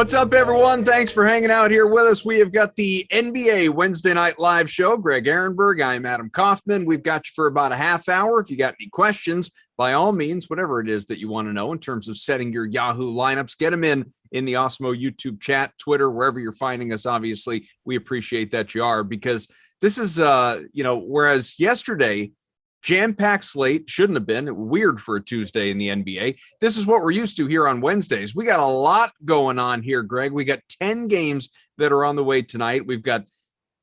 What's up, everyone? Thanks for hanging out here with us. We have got the NBA Wednesday Night Live show. Greg Ehrenberg, I'm Adam Kaufman. We've got you for about a half hour. If you got any questions, by all means, whatever it is that you want to know in terms of setting your Yahoo lineups, get them in the Awesemo YouTube chat, Twitter, wherever you're finding us. Obviously, we appreciate that you are, because this is, whereas yesterday, jam-packed slate, shouldn't have been weird for a Tuesday in the NBA. This is what we're used to here on Wednesdays. We got a lot going on here, Greg. We got 10 games that are on the way tonight. We've got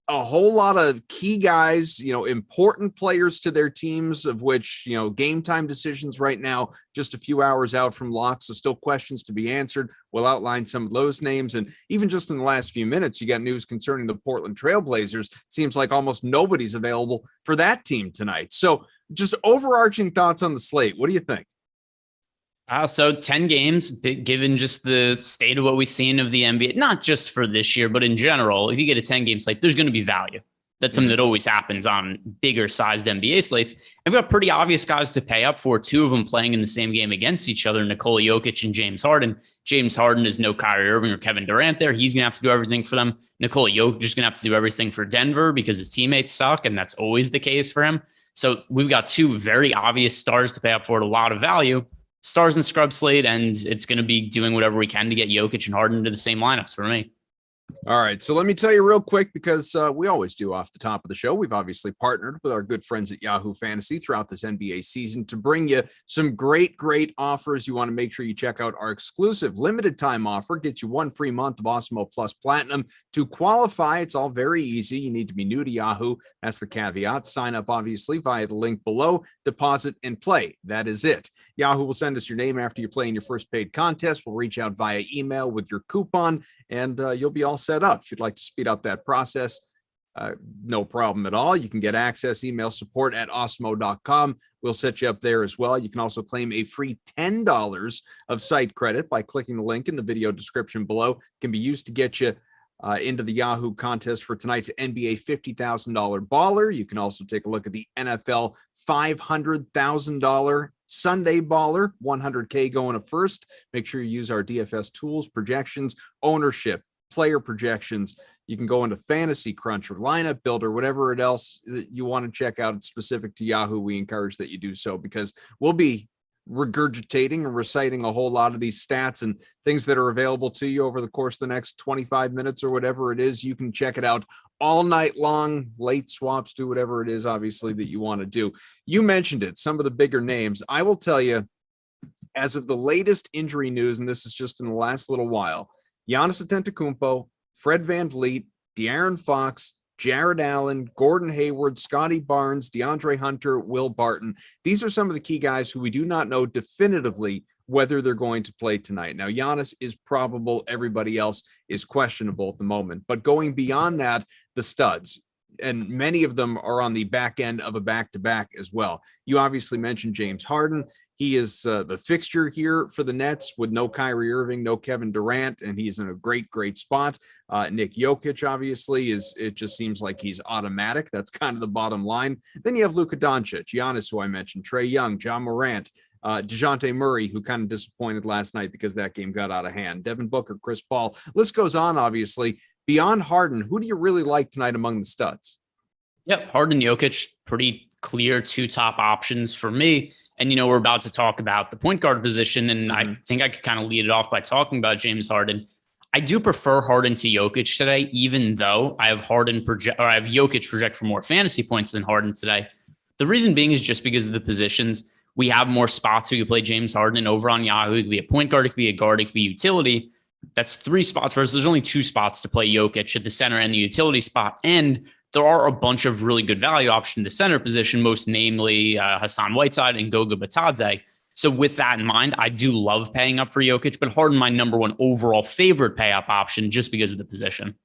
a whole lot of key guys, important players to their teams, of which, game time decisions right now, just a few hours out from lock. So still questions to be answered. We'll outline some of those names. And even just in the last few minutes, you got news concerning the Portland Trailblazers. Seems like almost nobody's available for that team tonight. So just overarching thoughts on the slate. What do you think? So 10 games, given just the state of what we've seen of the NBA, not just for this year, but in general, if you get a 10-game slate, there's going to be value. That's something that always happens on bigger sized NBA slates. And we've got pretty obvious guys to pay up for, two of them playing in the same game against each other, Nikola Jokic and James Harden. James Harden is no Kyrie Irving or Kevin Durant there. He's going to have to do everything for them. Nikola Jokic is going to have to do everything for Denver because his teammates suck, and that's always the case for him. So we've got two very obvious stars to pay up for at a lot of value. Stars and scrub slate, and it's going to be doing whatever we can to get Jokic and Harden to the same lineups for me. All right, so let me tell you real quick, because we always do off the top of the show. We've obviously partnered with our good friends at Yahoo Fantasy throughout this NBA season to bring you some great offers. You want to make sure you check out our exclusive limited time offer. Gets you 1 free month of Awesemo Plus Platinum. To qualify, it's all very easy. You need to be new to Yahoo. That's the caveat. Sign up, obviously, via the link below. Deposit and play. That is it. Yahoo will send us your name after you play in your first paid contest. We'll reach out via email with your coupon, and you'll be all set up. If you'd like to speed up that process, no problem at all. You can get access, email support at awesemo.com. We'll set you up there as well. You can also claim a free $10 of site credit by clicking the link in the video description below. It can be used to get you into the Yahoo contest for tonight's NBA $50,000 baller. You can also take a look at the NFL $500,000 Sunday baller, 100K going to first. Make sure you use our DFS tools, projections, ownership, player projections. You can go into Fantasy Crunch or Lineup Builder, whatever it else that you want to check out specific to Yahoo. We encourage that you do so, because we'll be regurgitating and reciting a whole lot of these stats and things that are available to you over the course of the next 25 minutes or whatever it is. You can check it out all night long, late swaps, do whatever it is, obviously, that you want to do. You mentioned it, some of the bigger names. I will tell you, as of the latest injury news, and this is just in the last little while, Giannis Antetokounmpo, Fred VanVleet, De'Aaron Fox, Jared Allen, Gordon Hayward, Scotty Barnes, DeAndre Hunter, Will Barton. These are some of the key guys who we do not know definitively whether they're going to play tonight. Now, Giannis is probable. Everybody else is questionable at the moment. But going beyond that, the studs, and many of them are on the back end of a back-to-back as well. You obviously mentioned James Harden. He is the fixture here for the Nets with no Kyrie Irving, no Kevin Durant, and he's in a great spot. Nick Jokic, obviously, it just seems like he's automatic. That's kind of the bottom line. Then you have Luka Doncic, Giannis, who I mentioned, Trae Young, John Morant, DeJounte Murray, who kind of disappointed last night because that game got out of hand, Devin Booker, Chris Paul. List goes on, obviously. Beyond Harden, who do you really like tonight among the studs? Yep, Harden, Jokic, pretty clear two top options for me. And, we're about to talk about the point guard position, and I think I could kind of lead it off by talking about James Harden. I do prefer Harden to Jokic today, even though I have Jokic project for more fantasy points than Harden today. The reason being is just because of the positions. We have more spots where you play James Harden, and over on Yahoo, it could be a point guard, it could be a guard, it could be utility. That's 3 spots, whereas there's only 2 spots to play Jokic at the center and the utility spot. And there are a bunch of really good value options in the center position, most namely Hassan Whiteside and Goga Bitadze. So with that in mind, I do love paying up for Jokic, but Harden, my number one overall favorite pay up option just because of the position.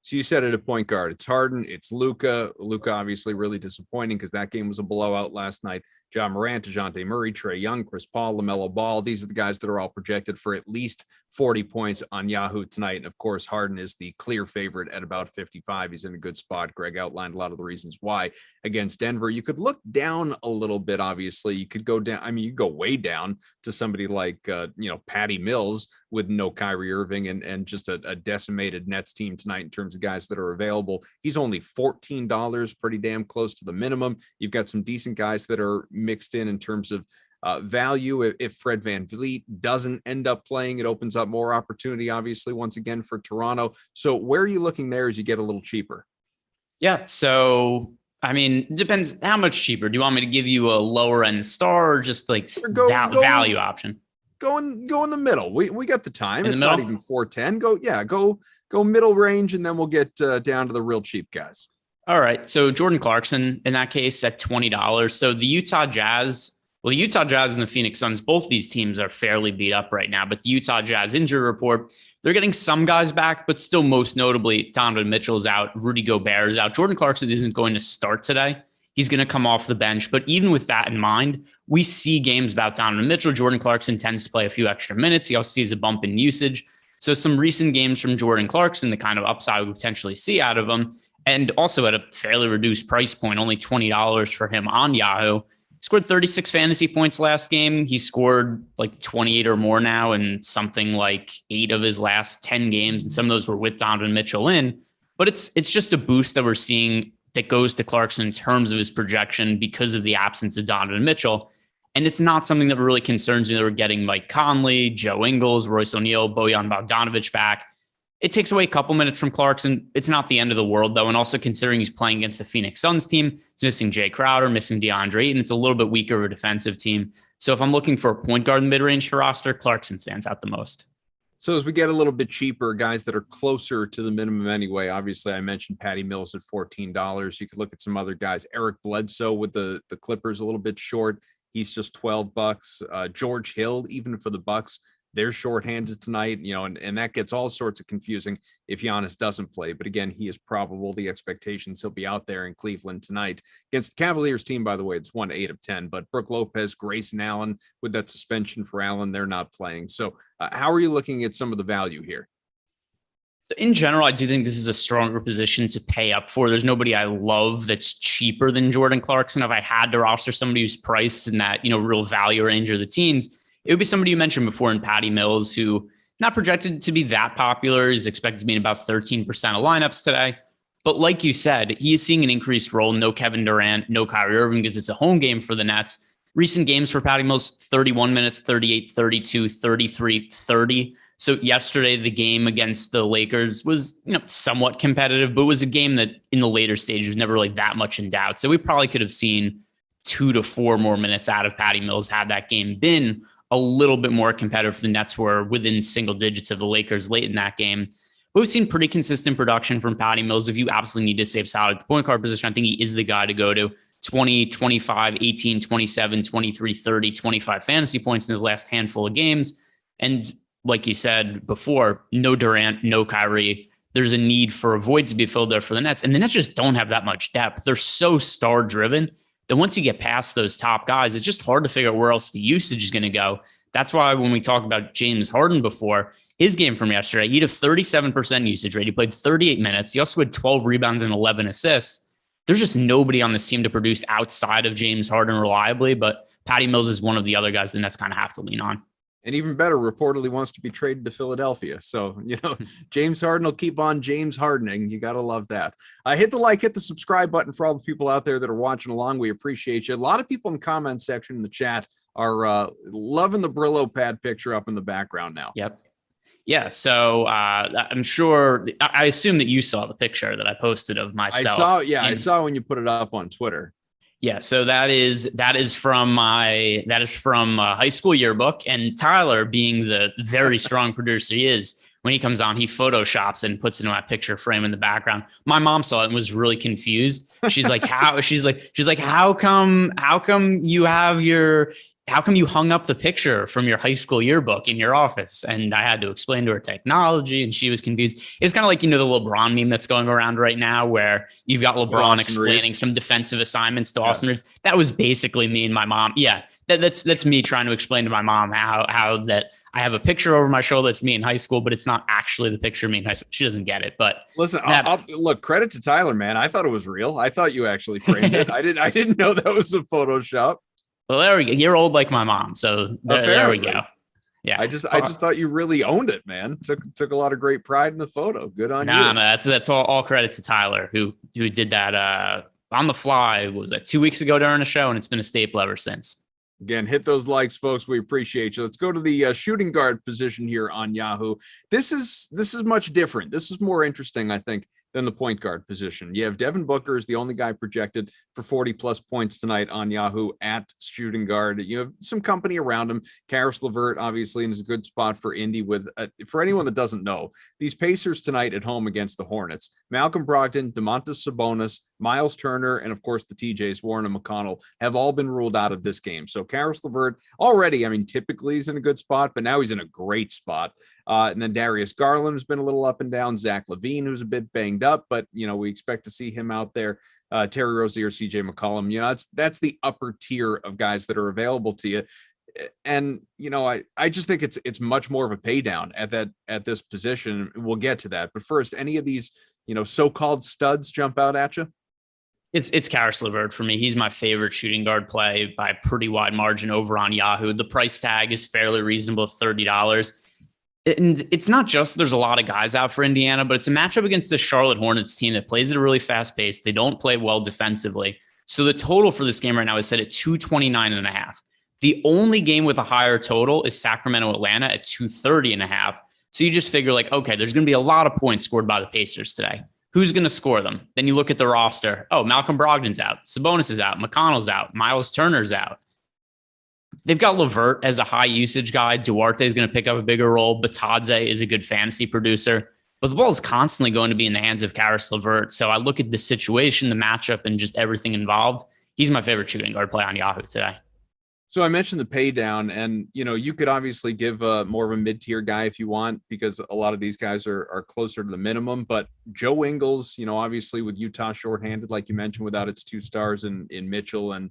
So you said it at point guard. It's Harden. It's Luka. Luka obviously really disappointing because that game was a blowout last night. John Morant, DeJounte Murray, Trae Young, Chris Paul, LaMelo Ball. These are the guys that are all projected for at least 40 points on Yahoo tonight. And of course, Harden is the clear favorite at about 55. He's in a good spot. Greg outlined a lot of the reasons why against Denver. You could look down a little bit, obviously. You could go down. I mean, you go way down to somebody like, Patty Mills with no Kyrie Irving and just a decimated Nets team tonight in terms of guys that are available. He's only $14, pretty damn close to the minimum. You've got some decent guys that are mixed in terms of value. If Fred VanVleet doesn't end up playing, it opens up more opportunity, obviously, once again for Toronto. So where are you looking there as you get a little cheaper? Yeah. So, I mean, it depends how much cheaper. Do you want me to give you a lower end star or just like value option? Go in the middle. We got the time. It's middle? Not even 410. Go middle range, and then we'll get down to the real cheap guys. All right. So Jordan Clarkson in that case at $20. So the Utah Jazz and the Phoenix Suns, both these teams are fairly beat up right now, but the Utah Jazz injury report, they're getting some guys back, but still most notably Donovan Mitchell is out. Rudy Gobert is out. Jordan Clarkson isn't going to start today. He's going to come off the bench. But even with that in mind, we see games about Donovan Mitchell. Jordan Clarkson tends to play a few extra minutes. He also sees a bump in usage. So some recent games from Jordan Clarkson, the kind of upside we potentially see out of him, and also at a fairly reduced price point, only $20 for him on Yahoo. He scored 36 fantasy points last game. He scored like 28 or more now in something like 8 of his last 10 games. And some of those were with Donovan Mitchell in. But it's just a boost that we're seeing that goes to Clarkson in terms of his projection because of the absence of Donovan Mitchell. And it's not something that really concerns me that we're getting Mike Conley, Joe Ingles, Royce O'Neal, Bojan Bogdanovic back. It takes away a couple minutes from Clarkson. It's not the end of the world, though. And also considering he's playing against the Phoenix Suns team, he's missing Jay Crowder, missing DeAndre Ayton. It's a little bit weaker of a defensive team. So if I'm looking for a point guard in the mid-range for roster, Clarkson stands out the most. So as we get a little bit cheaper, guys that are closer to the minimum anyway, obviously I mentioned Patty Mills at $14. You could look at some other guys. Eric Bledsoe with the Clippers a little bit short. He's just $12. George Hill, even for the Bucks, they're shorthanded tonight, and that gets all sorts of confusing if Giannis doesn't play. But again, he is probable. The expectations he'll be out there in Cleveland tonight against the Cavaliers team. By the way, it's 1 8 of 10. But Brook Lopez, Grayson Allen, with that suspension for Allen, they're not playing. So how are you looking at some of the value here? So in general, I do think this is a stronger position to pay up for. There's nobody I love that's cheaper than Jordan Clarkson. If I had to roster somebody who's priced in that real value range of the teens, it would be somebody you mentioned before in Patty Mills, who not projected to be that popular. He's expected to be in about 13% of lineups today. But like you said, he is seeing an increased role. No Kevin Durant, no Kyrie Irving because it's a home game for the Nets. Recent games for Patty Mills, 31 minutes, 38, 32, 33, 30. So yesterday, the game against the Lakers was somewhat competitive, but it was a game that in the later stage was never really that much in doubt. So we probably could have seen 2 to 4 more minutes out of Patty Mills had that game been a little bit more competitive. The Nets were within single digits of the Lakers late in that game. But we've seen pretty consistent production from Patty Mills. If you absolutely need to save salary at the point guard position, I think he is the guy to go to. 20, 25, 18, 27, 23, 30, 25 fantasy points in his last handful of games. And like you said before, no Durant, no Kyrie. There's a need for a void to be filled there for the Nets. And the Nets just don't have that much depth. They're so star driven that once you get past those top guys, it's just hard to figure out where else the usage is going to go. That's why when we talked about James Harden before, his game from yesterday, he had a 37% usage rate. He played 38 minutes. He also had 12 rebounds and 11 assists. There's just nobody on this team to produce outside of James Harden reliably, but Patty Mills is one of the other guys the Nets kind of have to lean on. And even better, reportedly wants to be traded to Philadelphia. So, James Harden will keep on James Hardening. You got to love that. Hit the like, hit the subscribe button for all the people out there that are watching along. We appreciate you. A lot of people in the comment section in the chat are loving the Brillo pad picture up in the background now. Yep. Yeah. So I'm sure, I assume that you saw the picture that I posted of myself. I saw when you put it up on Twitter. Yeah, so that is from high school yearbook, and Tyler, being the very strong producer he is, when he comes on, he photoshops and puts it in my picture frame in the background. My mom saw it and was really confused. She's like, how come you have how come you hung up the picture from your high school yearbook in your office? And I had to explain to her technology, and she was confused. It's kind of like, the LeBron meme that's going around right now, where you've got LeBron explaining some defensive assignments to Austin Reeves. That was basically me and my mom. Yeah, that's me trying to explain to my mom how that I have a picture over my shoulder that's me in high school, but it's not actually the picture of me in high school. She doesn't get it. But listen, look, credit to Tyler, man. I thought it was real. I thought you actually framed it. I didn't know that was a Photoshop. Well, there we go. You're old like my mom, so there we go. Yeah, I just thought you really owned it, man. Took a lot of great pride in the photo. Good on you. No, that's all credit to Tyler who did that on the fly. Was that 2 weeks ago during a show, and it's been a staple ever since. Again, hit those likes, folks. We appreciate you. Let's go to the shooting guard position here on Yahoo. This is much different. This is more interesting, I think, than the point guard position. You have Devin Booker is the only guy projected for 40 plus points tonight on Yahoo at shooting guard. You have some company around him. Karis LeVert, obviously, is a good spot for Indy with, for anyone that doesn't know, these Pacers tonight at home against the Hornets. Malcolm Brogdon, Domantas Sabonis, Miles Turner, and of course the TJs, Warren and McConnell, have all been ruled out of this game. So Karis LeVert already, typically he's in a good spot, but now he's in a great spot. And then Darius Garland has been a little up and down. Zach LaVine, who's a bit banged up, but we expect to see him out there. Terry Rozier, CJ McCollum, that's the upper tier of guys that are available to you. And I just think it's much more of a pay down at this position. We'll get to that, but first, any of these so-called studs jump out at you? It's Karis LeVert for me. He's my favorite shooting guard play by a pretty wide margin over on Yahoo. The price tag is fairly reasonable, $30. And it's not just there's a lot of guys out for Indiana, but it's a matchup against the Charlotte Hornets team that plays at a really fast pace. They don't play well defensively. So the total for this game right now is set at 229.5. The only game with a higher total is Sacramento Atlanta at 230.5. So you just figure okay, there's going to be a lot of points scored by the Pacers today. Who's going to score them? Then you look at the roster. Oh, Malcolm Brogdon's out. Sabonis is out. McConnell's out. Miles Turner's out. They've got LeVert as a high usage guy. Duarte is going to pick up a bigger role. Batadze is a good fantasy producer. But the ball is constantly going to be in the hands of Karis LeVert. So I look at the situation, the matchup, and just everything involved. He's my favorite shooting guard play on Yahoo today. So I mentioned the pay down, and you could obviously give more of a mid-tier guy if you want, because a lot of these guys are closer to the minimum. But Joe Ingles, obviously with Utah shorthanded, like you mentioned, without its two stars in Mitchell and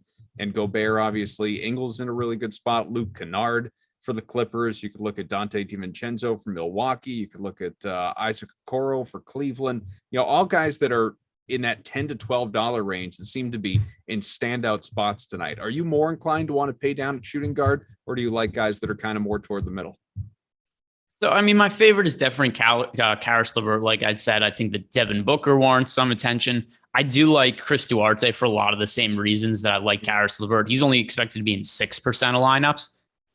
Gobert, obviously Ingles in a really good spot. Luke Kennard for the Clippers. You could look at Dante DiVincenzo for Milwaukee. You could look at Isaac Okoro for Cleveland. All guys that are in that $10 to $12 range that seem to be in standout spots tonight. Are you more inclined to want to pay down at shooting guard, or do you like guys that are kind of more toward the middle? So, my favorite is definitely Karis LeVert. Like I'd said, I think that Devin Booker warrants some attention. I do like Chris Duarte for a lot of the same reasons that I like Karis LeVert. He's only expected to be in 6% of lineups,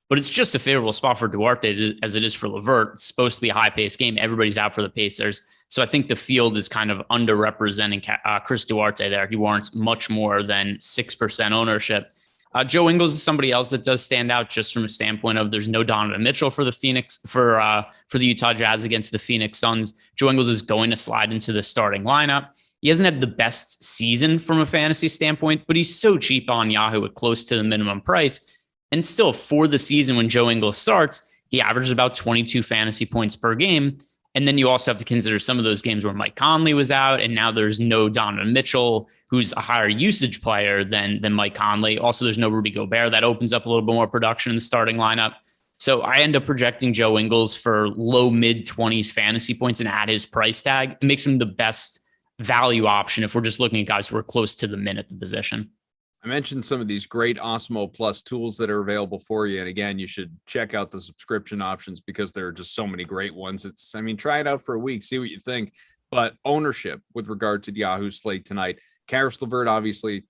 but it's just a favorable spot for Duarte as it is for LeVert. It's supposed to be a high-paced game. Everybody's out for the Pacers. So I think the field is kind of underrepresenting Chris Duarte there. He warrants much more than 6% ownership. Joe Ingles is somebody else that does stand out just from a standpoint of there's no Donovan Mitchell for the the Utah Jazz against the Phoenix Suns. Joe Ingles is going to slide into the starting lineup. He hasn't had the best season from a fantasy standpoint, but he's so cheap on Yahoo at close to the minimum price. And still, for the season when Joe Ingles starts, he averages about 22 fantasy points per game. And then you also have to consider some of those games where Mike Conley was out, and now there's no Donovan Mitchell, who's a higher usage player than Mike Conley. Also, there's no Rudy Gobert. That opens up a little bit more production in the starting lineup. So I end up projecting Joe Ingles for low mid-20s fantasy points, and at his price tag, it makes him the best value option if we're just looking at guys who are close to the min at the position. I mentioned some of these great Awesemo Plus tools that are available for you. And again, you should check out the subscription options because there are just so many great ones. Try it out for a week, see what you think. But ownership with regard to the Yahoo slate tonight, Karis LeVert, obviously,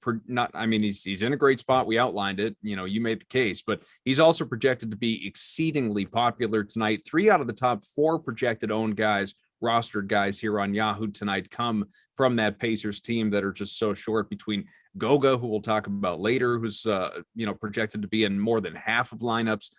he's in a great spot. We outlined it. You made the case, but he's also projected to be exceedingly popular tonight. 3 out of the top 4 projected owned guys, rostered guys here on Yahoo tonight come from that Pacers team that are just so short, between Goga, who we'll talk about later, who's projected to be in more than half of lineups,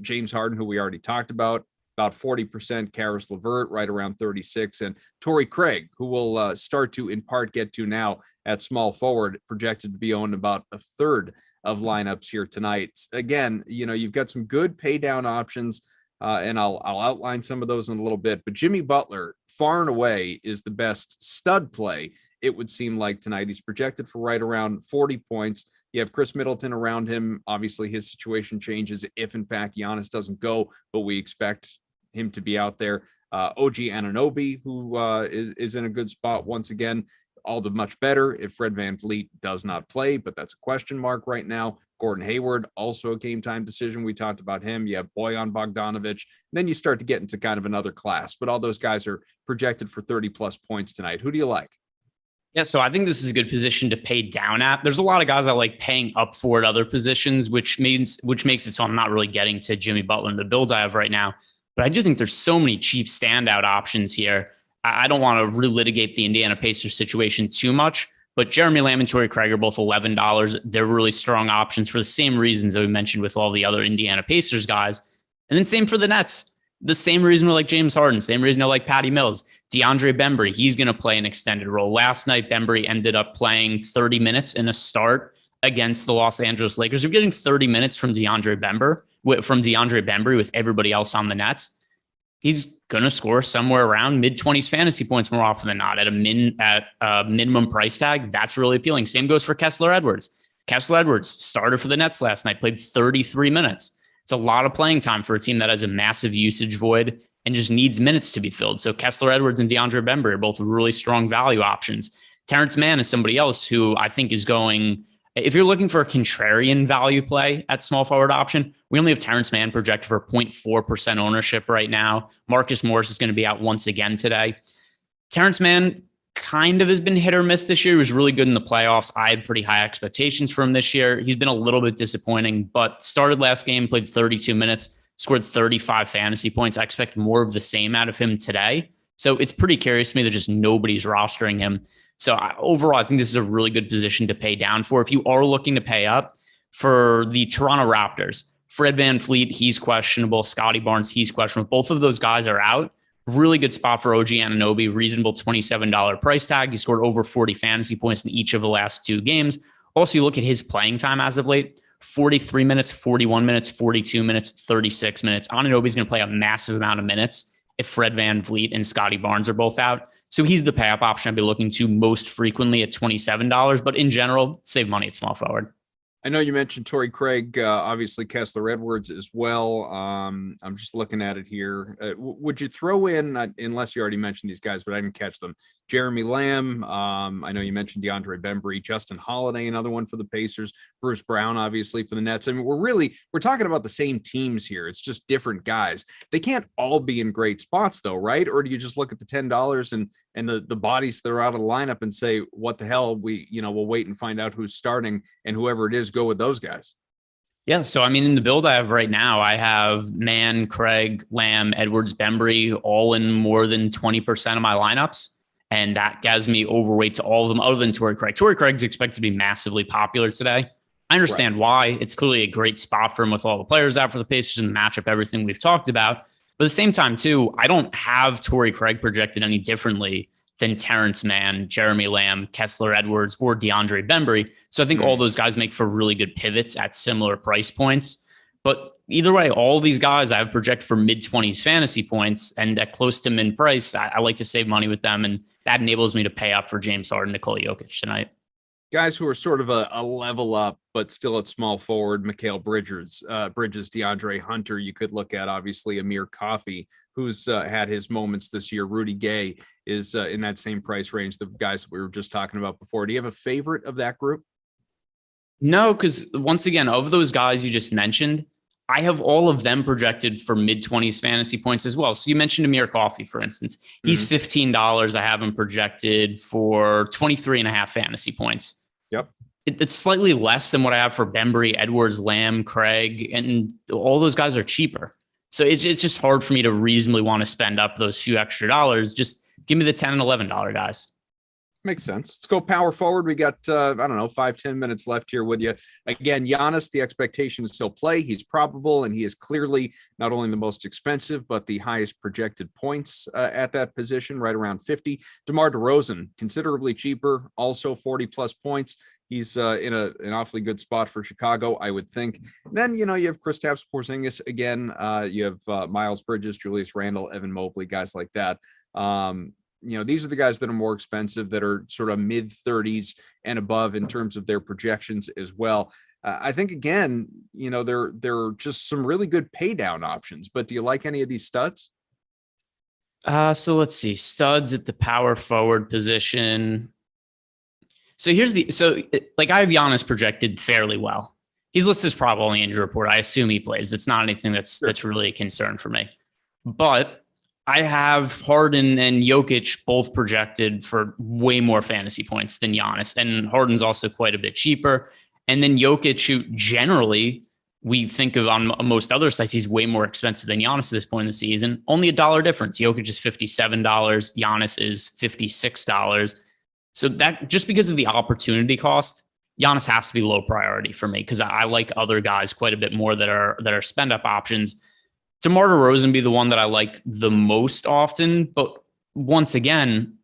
James Harden, who we already talked about, about 40%, Karis LeVert right around 36, and Torrey Craig, who will start to in part get to now at small forward, projected to be owned about a third of lineups here tonight. Again, you've got some good pay down options, and I'll outline some of those in a little bit, but Jimmy Butler far and away is the best stud play, it would seem like, tonight. He's projected for right around 40 points. You have Chris Middleton around him. Obviously, his situation changes if, in fact, Giannis doesn't go, but we expect him to be out there. OG Anunoby, who is in a good spot once again. All the much better if Fred VanVleet does not play, but that's a question mark right now. Gordon Hayward, also a game time decision. We talked about him. You have Bojan Bogdanovic. Then you start to get into kind of another class, but all those guys are projected for 30 plus points tonight. Who do you like? Yeah, so I think this is a good position to pay down at. There's a lot of guys I like paying up for at other positions, which makes it so I'm not really getting to Jimmy Butler in the build I have right now. But I do think there's so many cheap standout options here. I don't want to relitigate the Indiana Pacers situation too much, but Jeremy Lamb and Torrey Craig are both $11. They're really strong options for the same reasons that we mentioned with all the other Indiana Pacers guys. And then same for the Nets. The same reason we like James Harden, same reason I like Patty Mills. DeAndre Bembry, he's going to play an extended role. Last night, Bembry ended up playing 30 minutes in a start against the Los Angeles Lakers. You're getting 30 minutes from DeAndre Bembry with everybody else on the Nets. He's going to score somewhere around mid-20s fantasy points more often than not at a minimum price tag. That's really appealing. Same goes for Kessler Edwards. Kessler Edwards started for the Nets last night, played 33 minutes. It's a lot of playing time for a team that has a massive usage void and just needs minutes to be filled. So Kessler Edwards and DeAndre Bembry are both really strong value options. Terrence Mann is somebody else who I think is going, if you're looking for a contrarian value play at small forward option, we only have Terrence Mann projected for 0.4% ownership right now. Marcus Morris is going to be out once again today. Terrence Mann kind of has been hit or miss this year. He was really good in the playoffs. I had pretty high expectations for him this year. He's been a little bit disappointing, but started last game, played 32 minutes, scored 35 fantasy points. I expect more of the same out of him today. So it's pretty curious to me that just nobody's rostering him. So overall, I think this is a really good position to pay down for. If you are looking to pay up for the Toronto Raptors, Fred VanVleet, he's questionable. Scotty Barnes, he's questionable. Both of those guys are out. Really good spot for OG Anunoby, reasonable $27 price tag. He scored over 40 fantasy points in each of the last two games. Also, you look at his playing time as of late, 43 minutes, 41 minutes, 42 minutes, 36 minutes. Anunoby's going to play a massive amount of minutes if Fred VanVleet and Scotty Barnes are both out. So he's the pay-up option I'd be looking to most frequently at $27. But in general, save money at small forward. I know you mentioned Torrey Craig, obviously Kessler Edwards as well. I'm just looking at it here. Would you throw in, unless you already mentioned these guys, but I didn't catch them, Jeremy Lamb, I know you mentioned DeAndre Bembry, Justin Holiday, another one for the Pacers, Bruce Brown, obviously for the Nets. I mean, we're talking about the same teams here. It's just different guys. They can't all be in great spots though, right? Or do you just look at the $10 and the bodies that are out of the lineup and say, what the hell, we'll wait and find out who's starting, and whoever it is, go with those guys? Yeah. So, I mean, in the build I have right now, I have Mann, Craig, Lamb, Edwards, Bembry, all in more than 20% of my lineups. And that gives me overweight to all of them other than Torrey Craig. Torrey Craig's expected to be massively popular today. I understand why. It's clearly a great spot for him with all the players out for the Pacers and the matchup, everything we've talked about. But at the same time, too, I don't have Torrey Craig projected any differently than Terrence Mann, Jeremy Lamb, Kessler Edwards, or DeAndre Bembry. So I think all those guys make for really good pivots at similar price points. But either way, all these guys I have projected for mid-20s fantasy points, and at close to min price, I like to save money with them, and that enables me to pay up for James Harden, Nikola Jokic tonight. Guys who are sort of a level up, but still at small forward, Mikal Bridges, DeAndre Hunter. You could look at, obviously, Amir Coffey, who's had his moments this year. Rudy Gay is in that same price range, the guys we were just talking about before. Do you have a favorite of that group? No, because once again, of those guys you just mentioned, I have all of them projected for mid-20s fantasy points as well. So you mentioned Amir Coffey, for instance. He's $15. I have him projected for 23.5 fantasy points. Yep. It's slightly less than what I have for Bembry, Edwards, Lamb, Craig, and all those guys are cheaper. So it's just hard for me to reasonably want to spend up those few extra dollars. Just give me the $10 and $11 guys. Makes sense. Let's go power forward. We got, I don't know, 5-10 minutes left here with you. Again, Giannis, the expectation is still play. He's probable, and he is clearly not only the most expensive, but the highest projected points at that position, right around 50. DeMar DeRozan, considerably cheaper, also 40-plus points. He's in an awfully good spot for Chicago, I would think. And then, you have Kristaps Porzingis again. You have Miles Bridges, Julius Randle, Evan Mobley, guys like that. These are the guys that are more expensive, that are sort of mid 30s and above in terms of their projections as well. I think, again, there are just some really good pay down options, but do you like any of these studs? So let's see, studs at the power forward position. So I have Giannis projected fairly well. He's listed as probable on the injury report. I assume he plays. That's not anything that's really a concern for me, but I have Harden and Jokic both projected for way more fantasy points than Giannis. And Harden's also quite a bit cheaper. And then Jokic, who generally we think of on most other sites, he's way more expensive than Giannis at this point in the season. Only $1 difference. Jokic is $57. Giannis is $56. So that, just because of the opportunity cost, Giannis has to be low priority for me, because I like other guys quite a bit more that are spend up options. DeMar DeRozan be the one that I like the most often, but once again,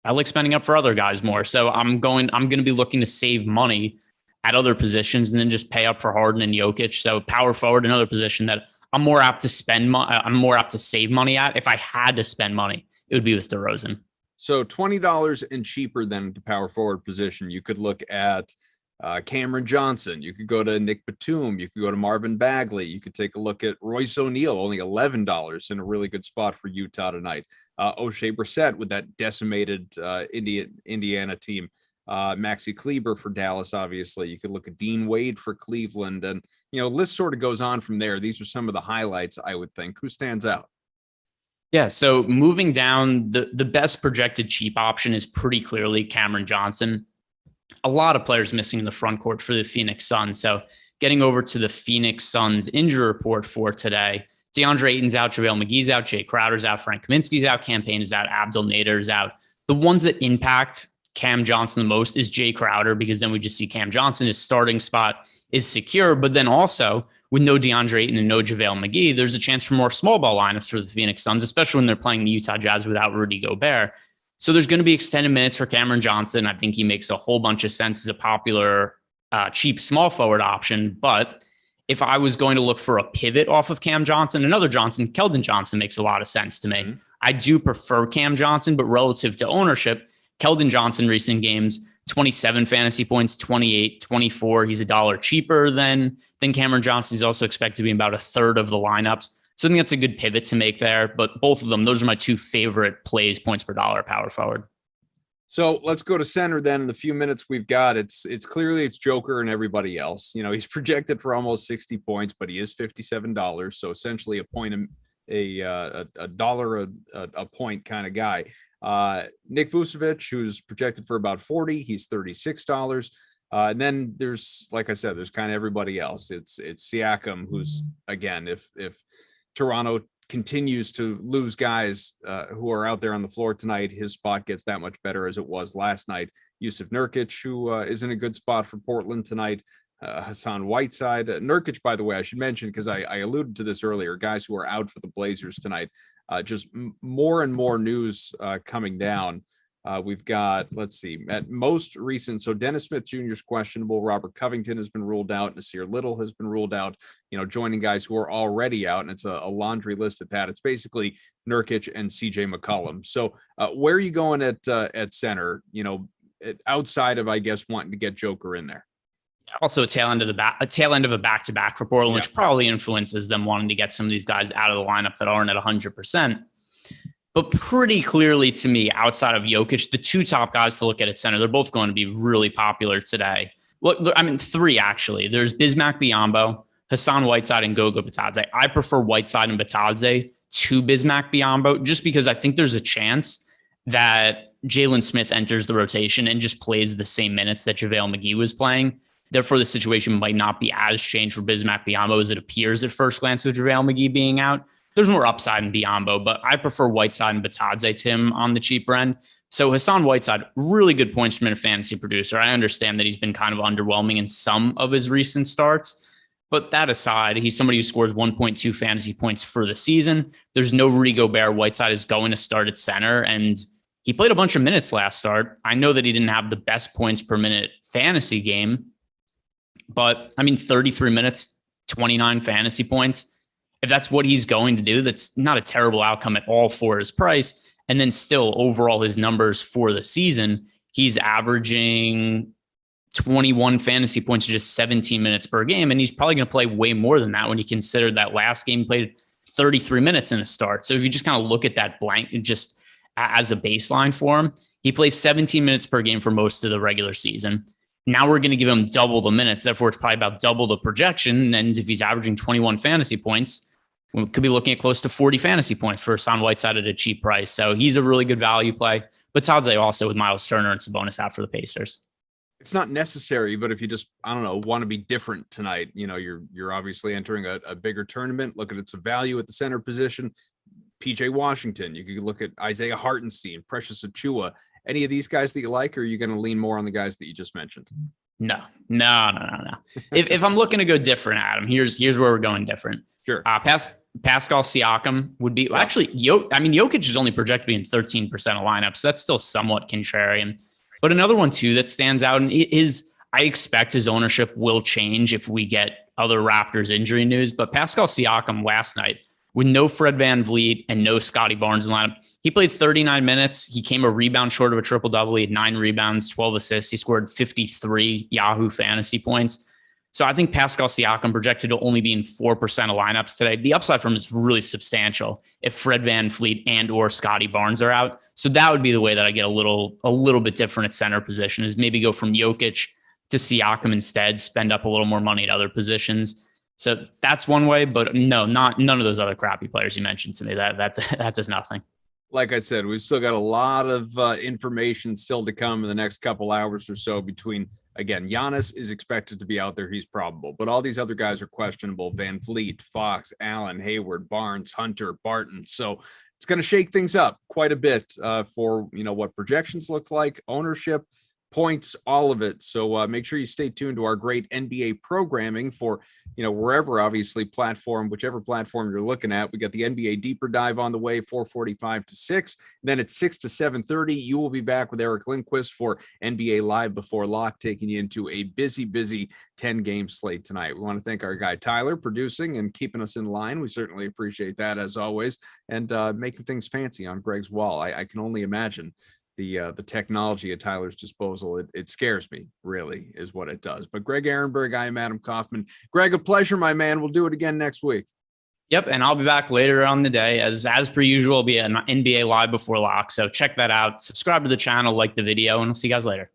I like spending up for other guys more. So I'm going to be looking to save money at other positions and then just pay up for Harden and Jokic. So power forward, another position that I'm more apt to save money at. If I had to spend money, it would be with DeRozan. So $20 and cheaper than the power forward position. You could look at Cameron Johnson. You could go to Nick Batum. You could go to Marvin Bagley. You could take a look at Royce O'Neal, only $11 in a really good spot for Utah tonight. O'Shea Brissett with that decimated Indiana team. Maxi Kleber for Dallas, obviously. You could look at Dean Wade for Cleveland. And, list sort of goes on from there. These are some of the highlights, I would think. Who stands out? Yeah, so moving down, the best projected cheap option is pretty clearly Cameron Johnson. A lot of players missing in the front court for the Phoenix Suns. So getting over to the Phoenix Suns injury report for today, DeAndre Ayton's out, JaVale McGee's out, Jay Crowder's out, Frank Kaminsky's out, Cam Payne is out, Abdel Nader's out. The ones that impact Cam Johnson the most is Jay Crowder, because then we just see Cam Johnson, his starting spot is secure. But then also with no DeAndre Ayton and no JaVale McGee, there's a chance for more small ball lineups for the Phoenix Suns, especially when they're playing the Utah Jazz without Rudy Gobert. So there's going to be extended minutes for Cameron Johnson. I think he makes a whole bunch of sense as a popular, cheap small forward option. But if I was going to look for a pivot off of Cam Johnson, another Johnson, Keldon Johnson makes a lot of sense to me. Mm-hmm. I do prefer Cam Johnson, but relative to ownership, Keldon Johnson recent games, 27 fantasy points, 28, 24. He's $1 cheaper than Cameron Johnson. He's also expected to be about a third of the lineups. So I think that's a good pivot to make there. But both of them, those are my two favorite plays, points per dollar, power forward. So let's go to center then. In the few minutes we've got, it's clearly it's Joker and everybody else. He's projected for almost 60 points, but he is $57. So essentially a dollar a point kind of guy. Nick Vucevic, who's projected for about 40, he's $36. And then there's, like I said, there's kind of everybody else. It's Siakam, who's, again, if Toronto continues to lose guys who are out there on the floor tonight, his spot gets that much better as it was last night. Yusuf Nurkic, who is in a good spot for Portland tonight. Hassan Whiteside. Nurkic, by the way, I should mention, because I alluded to this earlier, guys who are out for the Blazers tonight. Just more and more news coming down. We've got, let's see, at most recent. So Dennis Smith Jr. is questionable. Robert Covington has been ruled out. Nasir Little has been ruled out, joining guys who are already out. And it's a laundry list at that. It's basically Nurkic and CJ McCollum. So where are you going at center, outside of, I guess, wanting to get Joker in there? Also a tail end of a back-to-back for Portland, which probably influences them wanting to get some of these guys out of the lineup that aren't at 100%. But pretty clearly to me, outside of Jokic, the two top guys to look at center, they're both going to be really popular today. Look, I mean, three actually. There's Bismack Biyombo, Hassan Whiteside, and Goga Bitadze. I prefer Whiteside and Bitadze to Bismack Biyombo, just because I think there's a chance that Jalen Smith enters the rotation and just plays the same minutes that JaVale McGee was playing. Therefore, the situation might not be as changed for Bismack Biyombo as it appears at first glance with JaVale McGee being out. There's more upside in Biyombo, but I prefer Whiteside and Bitadze to him on the cheaper end. So Hassan Whiteside, really good points per minute fantasy producer. I understand that he's been kind of underwhelming in some of his recent starts. But that aside, he's somebody who scores 1.2 fantasy points for the season. There's no Rudy Gobert. Whiteside is going to start at center, and he played a bunch of minutes last start. I know that he didn't have the best points per minute fantasy game, but 33 minutes, 29 fantasy points. If that's what he's going to do, that's not a terrible outcome at all for his price. And then still overall his numbers for the season, he's averaging 21 fantasy points in just 17 minutes per game. And he's probably going to play way more than that when you consider that last game played 33 minutes in a start. So if you just kind of look at that blank just as a baseline for him, he plays 17 minutes per game for most of the regular season. Now we're going to give him double the minutes. Therefore, it's probably about double the projection. And if he's averaging 21 fantasy points, we could be looking at close to 40 fantasy points for Hassan Whiteside at a cheap price. So he's a really good value play. But Tadze also with Miles Turner and Sabonis out for the Pacers. It's not necessary, but if you just, want to be different tonight, you're obviously entering a bigger tournament. Look at some value at the center position. PJ Washington, you could look at Isaiah Hartenstein, Precious Achiuwa. Any of these guys that you like, or are you going to lean more on the guys that you just mentioned? No. if I'm looking to go different, Adam, here's where we're going different. Sure. Pascal Siakam would be actually, Jokic is only projected to be in 13% of lineups. So that's still somewhat contrarian. But another one too that stands out and is I expect his ownership will change if we get other Raptors injury news. But Pascal Siakam last night with no Fred VanVleet and no Scotty Barnes in the lineup, he played 39 minutes. He came a rebound short of a triple-double. He had 9 rebounds, 12 assists. He scored 53 Yahoo fantasy points. So I think Pascal Siakam projected to only be in 4% of lineups today. The upside from him is really substantial if Fred VanVleet and or Scotty Barnes are out. So that would be the way that I get a little bit different at center position, is maybe go from Jokic to Siakam instead, spend up a little more money at other positions. So that's one way, but no, none of those other crappy players you mentioned to me. That does nothing. Like I said, we've still got a lot of information still to come in the next couple hours or so between, again, Giannis is expected to be out there. He's probable, but all these other guys are questionable. VanVleet, Fox, Allen, Hayward, Barnes, Hunter, Barton. So it's going to shake things up quite a bit for, what projections look like, ownership, points, all of it. So make sure you stay tuned to our great NBA programming for, wherever, obviously, whichever platform you're looking at. We got the NBA Deeper Dive on the way, 4:45 to 6. Then at 6 to 7:30, you will be back with Eric Lindquist for NBA Live Before Lock, taking you into a busy 10-game slate tonight. We want to thank our guy Tyler producing and keeping us in line. We certainly appreciate that, as always, and making things fancy on Greg's wall. I can only imagine the technology at Tyler's disposal. It scares me, really, is what it does. But Greg Ehrenberg, I am Adam Kaufman. Greg, a pleasure, my man. We'll do it again next week. Yep, and I'll be back later on the day. As per usual, will be an NBA Live Before Lock. So check that out. Subscribe to the channel, like the video, and I'll see you guys later.